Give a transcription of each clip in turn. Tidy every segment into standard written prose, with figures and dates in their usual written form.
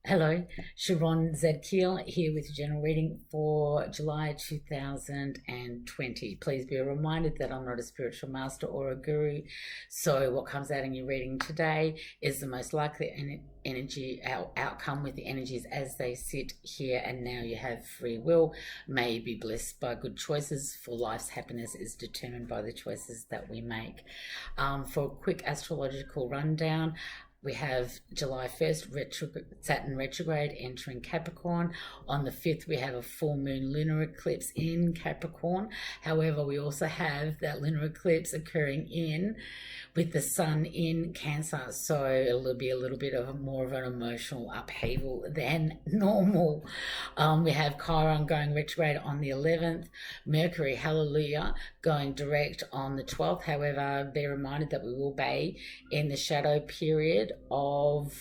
Hello, Sharon Zadkiel here with your general reading for July 2020. Please be reminded that I'm not a spiritual master or a guru, so what comes out in your reading today is the most likely energy outcome with the energies as they sit here and now. You have free will, may you be blessed by good choices, for life's happiness is determined by the choices that we make. For a quick astrological rundown, we have July 1st, Saturn retrograde entering Capricorn. On the 5th, we have a full moon lunar eclipse in Capricorn. However, we also have that lunar eclipse occurring with the sun in Cancer. So it'll be a little bit of more of an emotional upheaval than normal. We have Chiron going retrograde on the 11th. Mercury, hallelujah, going direct on the 12th. However, be reminded that we will be in the shadow period of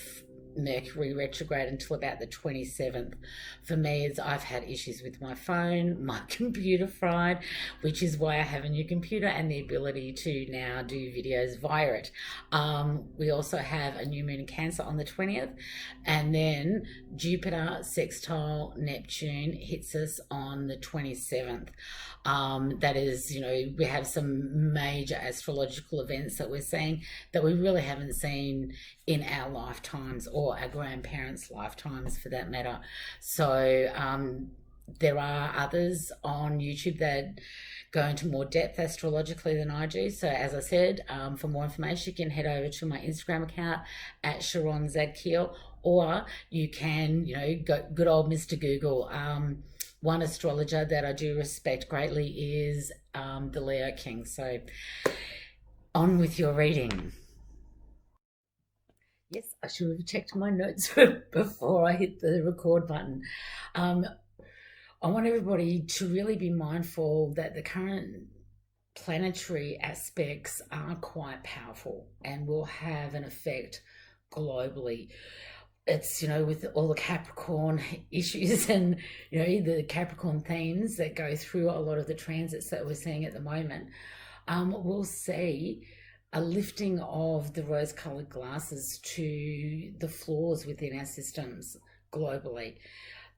Mercury retrograde until about the 27th. For me, I've had issues with my phone, my computer fried, which is why I have a new computer and the ability to now do videos via it. We also have a new moon in Cancer on the 20th, and then Jupiter sextile Neptune hits us on the 27th. That is, we have some major astrological events that we're seeing that we really haven't seen in our lifetimes, or our grandparents' lifetimes for that matter. So there are others on YouTube that go into more depth astrologically than I do. So as I said, for more information, you can head over to my Instagram account at Sharon Zadkiel, or you can, go good old Mr. Google. One astrologer that I do respect greatly is the Leo King. So on with your reading. Yes, I should have checked my notes before I hit the record button. I want everybody to really be mindful that the current planetary aspects are quite powerful and will have an effect globally. It's, with all the Capricorn issues and, the Capricorn themes that go through a lot of the transits that we're seeing at the moment, we'll see a lifting of the rose-coloured glasses to the flaws within our systems globally,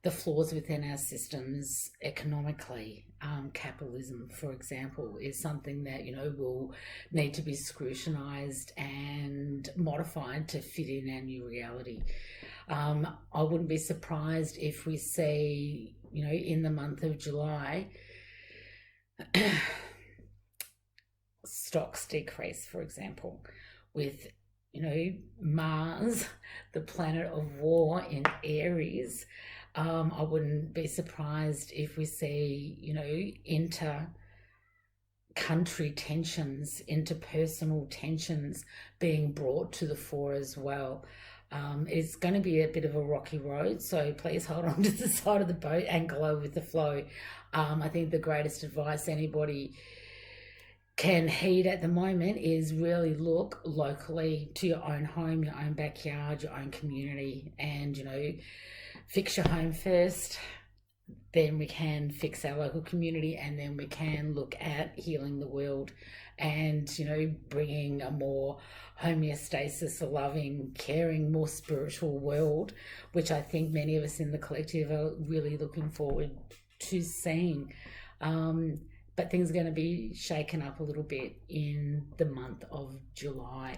the flaws within our systems economically. Capitalism, for example, is something that, will need to be scrutinised and modified to fit in our new reality. I wouldn't be surprised if we see, in the month of July, stocks decrease, for example, with Mars, the planet of war in Aries. I wouldn't be surprised if we see inter-country tensions, interpersonal tensions being brought to the fore as well. It's going to be a bit of a rocky road, so please hold on to the side of the boat and go with the flow. I think the greatest advice anybody can heed at the moment is really look locally to your own home, your own backyard, your own community, and fix your home first. Then we can fix our local community, and then we can look at healing the world and bringing a more homeostasis, a loving, caring, more spiritual world, which I think many of us in the collective are really looking forward to seeing. But things are going to be shaken up a little bit in the month of July.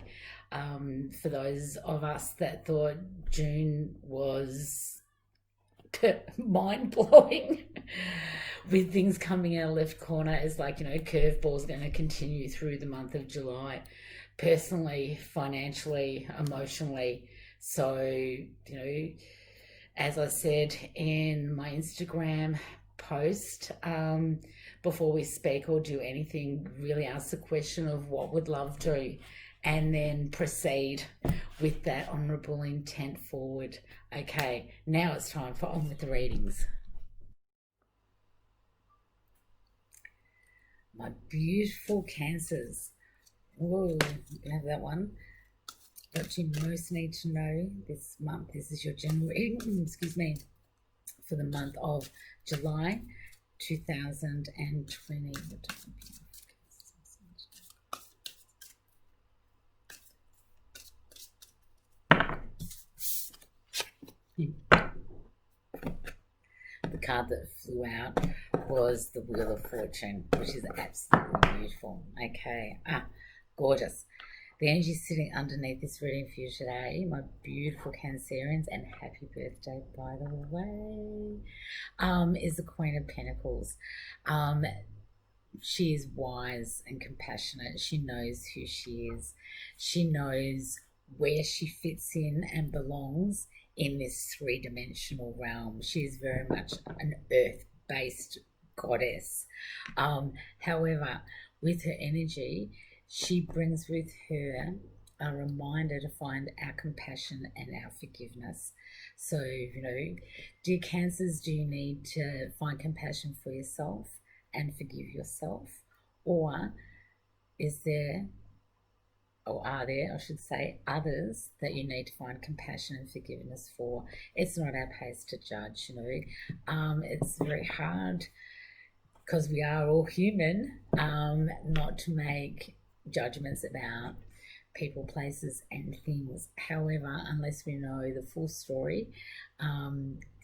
For those of us that thought June was mind-blowing with things coming out left corner, is like, curveballs going to continue through the month of July, personally, financially, emotionally. So, as I said in my Instagram post, before we speak or do anything, really ask the question of what would love do, and then proceed with that honourable intent forward. Okay, now it's time for On With the Readings. My beautiful Cancers. Whoa, you can have that one. What you most need to know this month. This is your general reading, excuse me, for the month of July 2020. card that flew out was the Wheel of Fortune, which is absolutely beautiful. Okay, gorgeous. The energy sitting underneath this reading for you today, my beautiful Cancerians, and happy birthday, by the way, is the Queen of Pentacles. She is wise and compassionate. She knows who she is. She knows where she fits in and belongs in this three-dimensional realm. She is very much an earth-based goddess. However, with her energy, she brings with her a reminder to find our compassion and our forgiveness. So, dear Cancers, do you need to find compassion for yourself and forgive yourself? Or are there, I should say, others that you need to find compassion and forgiveness for? It's not our place to judge, It's very hard, because we are all human, not to make judgments about people, places, and things. However, unless we know the full story,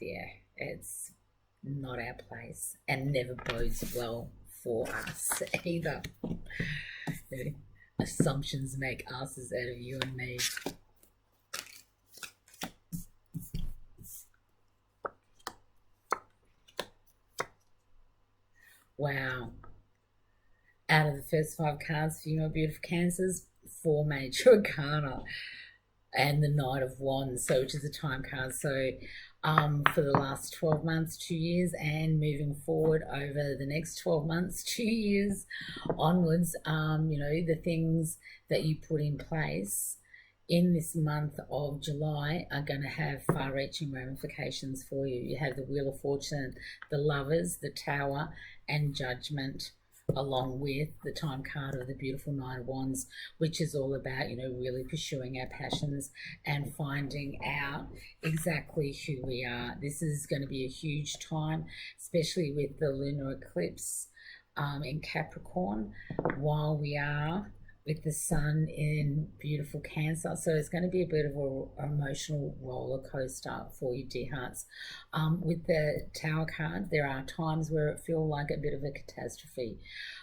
it's not our place and never bodes well for us either. Assumptions make asses out of you and me. Wow. Out of the first 5 cards for you, my beautiful Cancers, 4 major arcana and the Knight of Wands, so which is a time card. So for the last 12 months, 2 years, and moving forward over the next 12 months, 2 years onwards, the things that you put in place in this month of July are going to have far-reaching ramifications for you. You have the Wheel of Fortune, the Lovers, the Tower, and Judgment, along with the time card of the beautiful Nine of Wands, which is all about, really pursuing our passions and finding out exactly who we are. This is going to be a huge time, especially with the lunar eclipse in Capricorn, while we are with the sun in beautiful Cancer. So it's going to be a bit of an emotional roller coaster for you, dear hearts. With the Tower card, there are times where it feels like a bit of a catastrophe,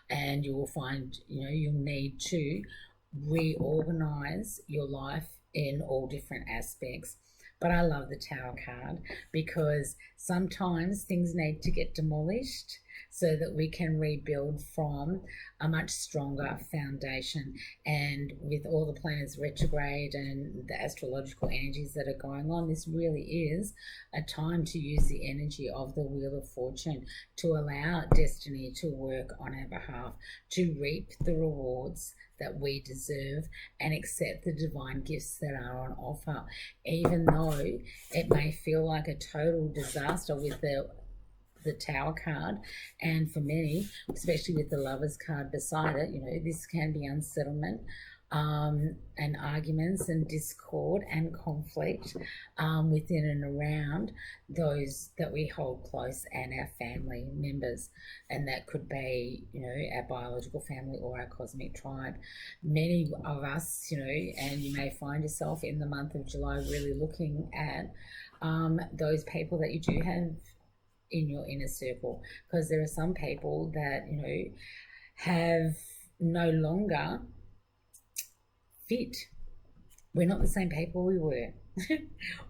and you will find, you'll need to reorganize your life in all different aspects. But I love the Tower card because sometimes things need to get demolished so that we can rebuild from a much stronger foundation. And with all the planets retrograde and the astrological energies that are going on, this really is a time to use the energy of the Wheel of Fortune to allow destiny to work on our behalf, to reap the rewards that we deserve and accept the divine gifts that are on offer, even though it may feel like a total disaster with the Tower card, and for many, especially with the Lovers card beside it, this can be unsettlement and arguments and discord and conflict within and around those that we hold close and our family members, and that could be our biological family or our cosmic tribe. Many of us, and you may find yourself in the month of July really looking at those people that you do have in your inner circle, because there are some people that have no longer fit. We're not the same people we were.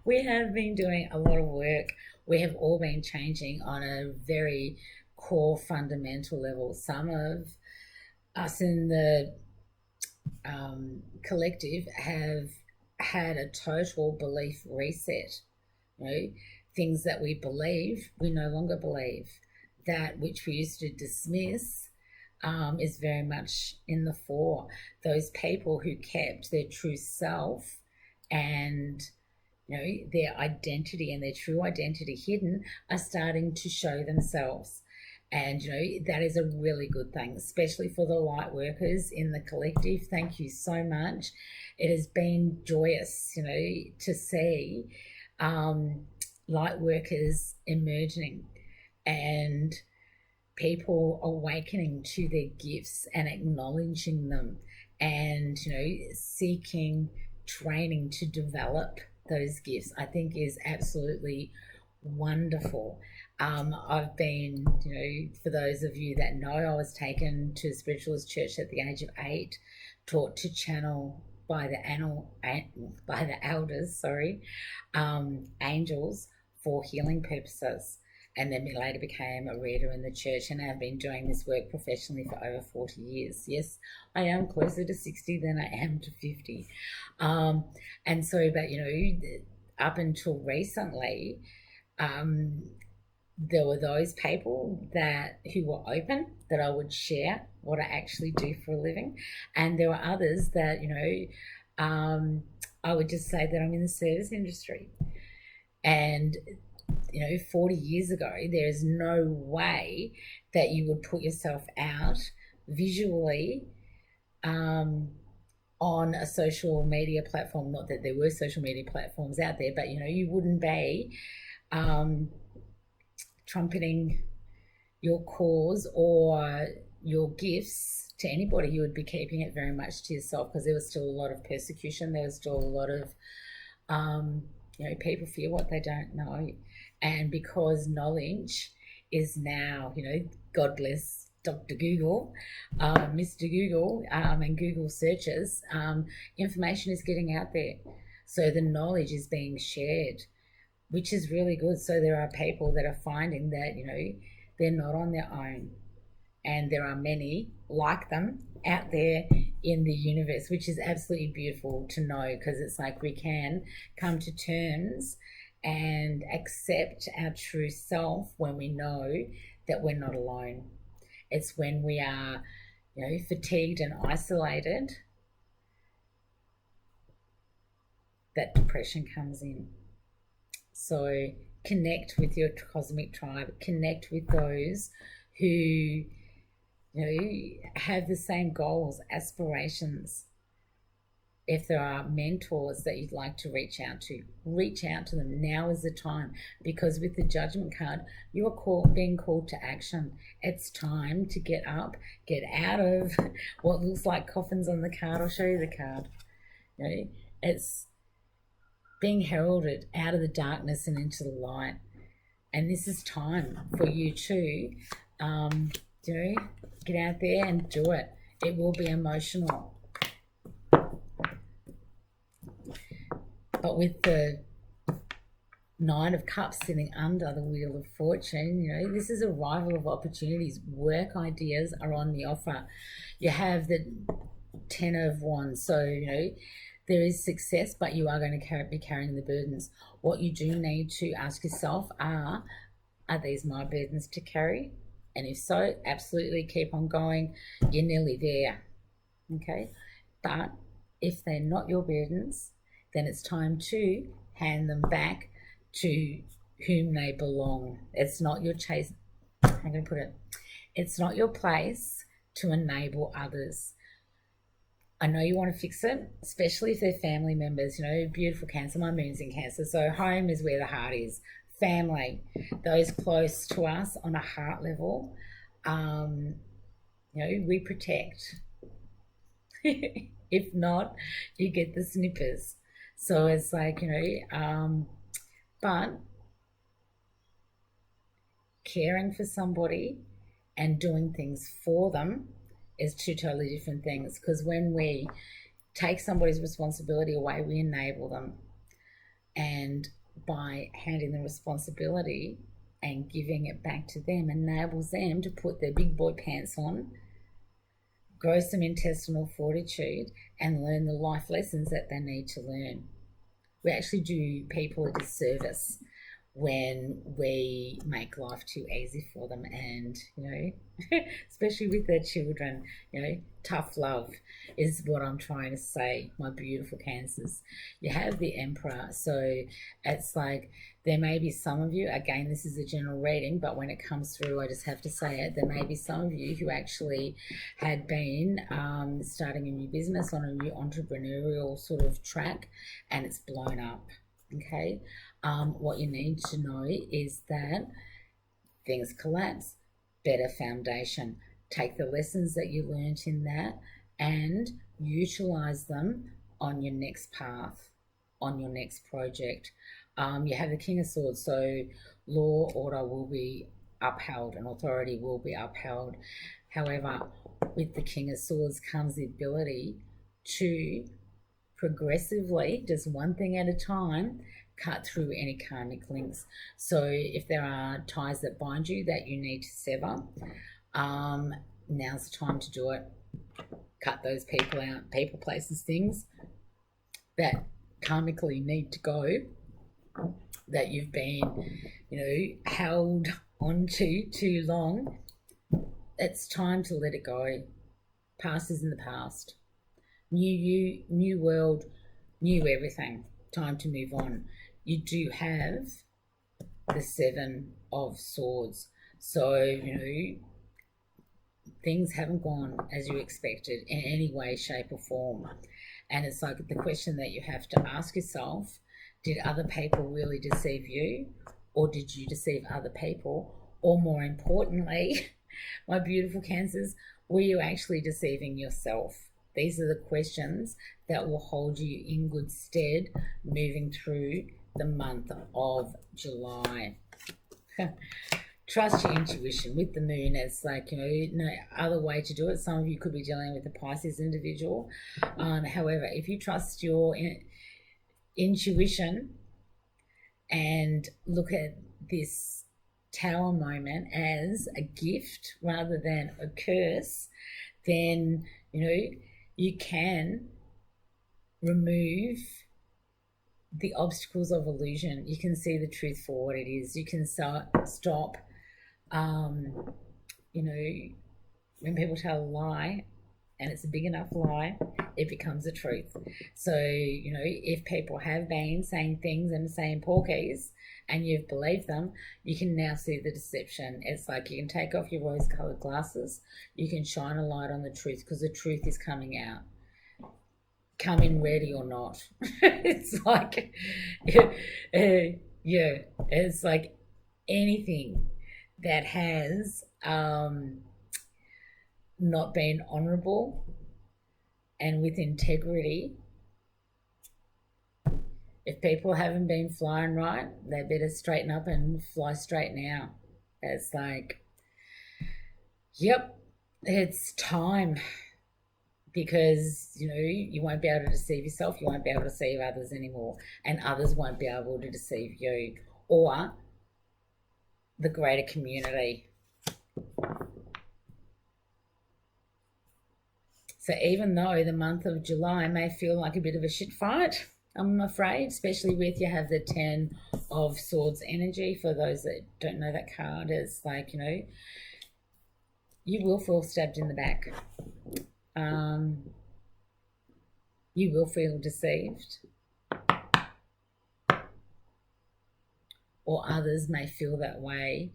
We have been doing a lot of work. We have all been changing on a very core fundamental level. Some of us in the collective have had a total belief reset. Things that we believe, we no longer believe. That which we used to dismiss is very much in the fore. Those people who kept their true self and their identity and their true identity hidden are starting to show themselves. And that is a really good thing, especially for the light workers in the collective. Thank you so much. It has been joyous to see light workers emerging and people awakening to their gifts and acknowledging them, and seeking training to develop those gifts, I think is absolutely wonderful. I've been, for those of you that know, I was taken to a spiritualist church at the age of 8, taught to channel by the elders, angels for healing purposes. And then later became a reader in the church, and I've been doing this work professionally for over 40 years. Yes, I am closer to 60 than I am to 50. And so, but, up until recently, there were those people who were open that I would share what I actually do for a living, and there were others that I would just say that I'm in the service industry. And 40 years ago, there is no way that you would put yourself out visually on a social media platform. Not that there were social media platforms out there, but you wouldn't be trumpeting your cause or your gifts to anybody. You would be keeping it very much to yourself, because there was still a lot of persecution. There was still a lot of people fear what they don't know. And because knowledge is now, God bless Dr. Google, Mr. Google, and Google searches, information is getting out there. So the knowledge is being shared, which is really good. So there are people that are finding that, they're not on their own. And there are many like them out there in the universe, which is absolutely beautiful to know, because it's like we can come to terms and accept our true self when we know that we're not alone. It's when we are, fatigued and isolated, that depression comes in. So connect with your cosmic tribe, connect with those who, have the same goals, aspirations. If there are mentors that you'd like to reach out to them. Now is the time, because with the Judgment card, you are being called to action. It's time to get up, get out of what looks like coffins on the card. I'll show you the card. It's being heralded out of the darkness and into the light. And this is time for you to, get out there and do it. It will be emotional. But with the 9 of Cups sitting under the Wheel of Fortune, this is a arrival of opportunities. Work ideas are on the offer. You have the 10 of Wands. So, there is success, but you are going to be carrying the burdens. What you do need to ask yourself are these my burdens to carry? And if so, absolutely keep on going. You're nearly there. Okay? But if they're not your burdens, then it's time to hand them back to whom they belong. It's not your chase. I'm going to put it. It's not your place to enable others. I know you want to fix it, especially if they're family members. Beautiful Cancer. My moon's in Cancer. So home is where the heart is. Family, those close to us on a heart level, we protect. If not, you get the snippers. So it's like, but caring for somebody and doing things for them is 2 totally different things. Because when we take somebody's responsibility away, we enable them. And by handing the responsibility and giving it back to them enables them to put their big boy pants on, grow some intestinal fortitude, and learn the life lessons that they need to learn. We actually do people a disservice when we make life too easy for them, and especially with their children. Tough love is what I'm trying to say, my beautiful Cancers. You have the Emperor, so it's like there may be some of you, again, this is a general reading, but when it comes through, I just have to say it, there may be some of you who actually had been starting a new business on a new entrepreneurial sort of track, and it's blown up. Okay, what you need to know is that things collapse. Better foundation. Take the lessons that you learned in that and utilize them on your next path, on your next project. You have the King of Swords, so law, order will be upheld and authority will be upheld. However, with the King of Swords comes the ability to progressively, just one thing at a time, cut through any karmic links. So if there are ties that bind you that you need to sever, now's the time to do it. Cut those people out, people, places, things that karmically need to go, that you've been, held onto too long. It's time to let it go. Past is in the past. New you, new world, new everything. Time to move on. You do have the Seven of Swords. So, things haven't gone as you expected in any way, shape or form. And it's like the question that you have to ask yourself, did other people really deceive you? Or did you deceive other people? Or more importantly, my beautiful Cancers, were you actually deceiving yourself? These are the questions that will hold you in good stead moving through the month of July. Trust your intuition with the moon. It's like, no other way to do it. Some of you could be dealing with a Pisces individual. However, if you trust your intuition and look at this Tower moment as a gift rather than a curse, then, you can remove the obstacles of illusion. You can see the truth for what it is. You can stop, when people tell a lie and it's a big enough lie, it becomes a truth. So, if people have been saying things and saying porkies and you've believed them, you can now see the deception. It's like you can take off your rose-colored glasses. You can shine a light on the truth because the truth is coming out. Come in ready or not. It's like, it's like anything that has not been honourable and with integrity. If people haven't been flying right, they better straighten up and fly straight now. It's like, yep, it's time. Because, you won't be able to deceive yourself. You won't be able to deceive others anymore. And others won't be able to deceive you or the greater community. So even though the month of July may feel like a bit of a shit fight, I'm afraid, especially with you have the 10 of Swords energy. For those that don't know that card, it's like, you will feel stabbed in the back. You will feel deceived, or others may feel that way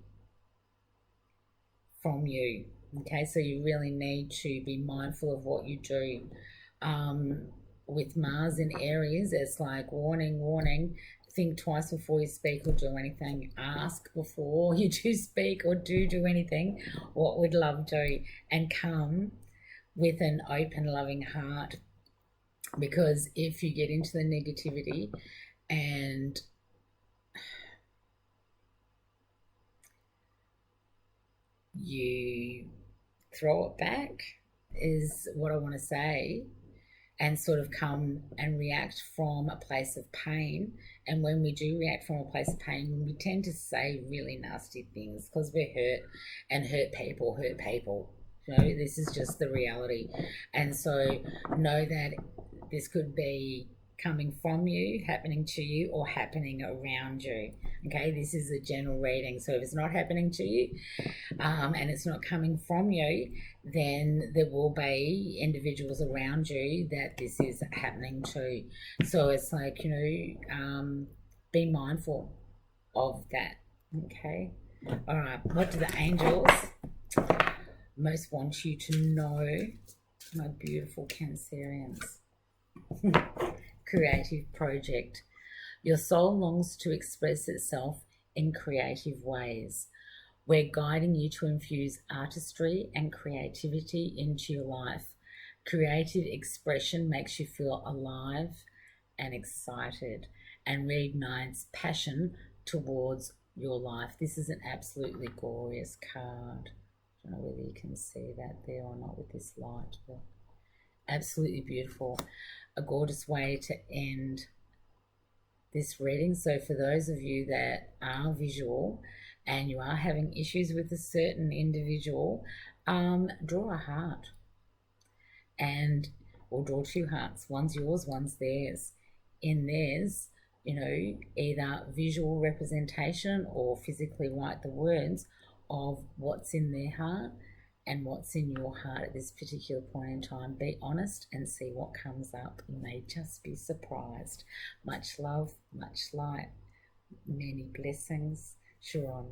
from you. Okay, so you really need to be mindful of what you do. With Mars in Aries, it's like warning, think twice before you speak or do anything. Ask before you do speak or do anything. What would love do? And come with an open, loving heart. Because if you get into the negativity and you throw it back, is what I want to say, and sort of come and react from a place of pain. And when we do react from a place of pain, we tend to say really nasty things because we're hurt, and hurt people. This is just the reality. And so know that this could be coming from you, happening to you, or happening around you. Okay, this is a general reading. So if it's not happening to you and it's not coming from you, then there will be individuals around you that this is happening to. So it's like, be mindful of that. Okay. All right. What do the angels most want you to know, my beautiful Cancerians? Creative project. Your soul longs to express itself in creative ways. We're guiding you to infuse artistry and creativity into your life. Creative expression makes you feel alive and excited. and reignites passion towards your life. This is an absolutely glorious card. I don't know whether you can see that there or not with this light, but absolutely beautiful. A gorgeous way to end this reading. So for those of you that are visual and you are having issues with a certain individual, draw a heart, and or draw two hearts. One's yours, one's theirs. In theirs, either visual representation or physically write the words of what's in their heart and what's in your heart at this particular point in time. Be honest and see what comes up. You may just be surprised. Much love, much light, many blessings. Sharon.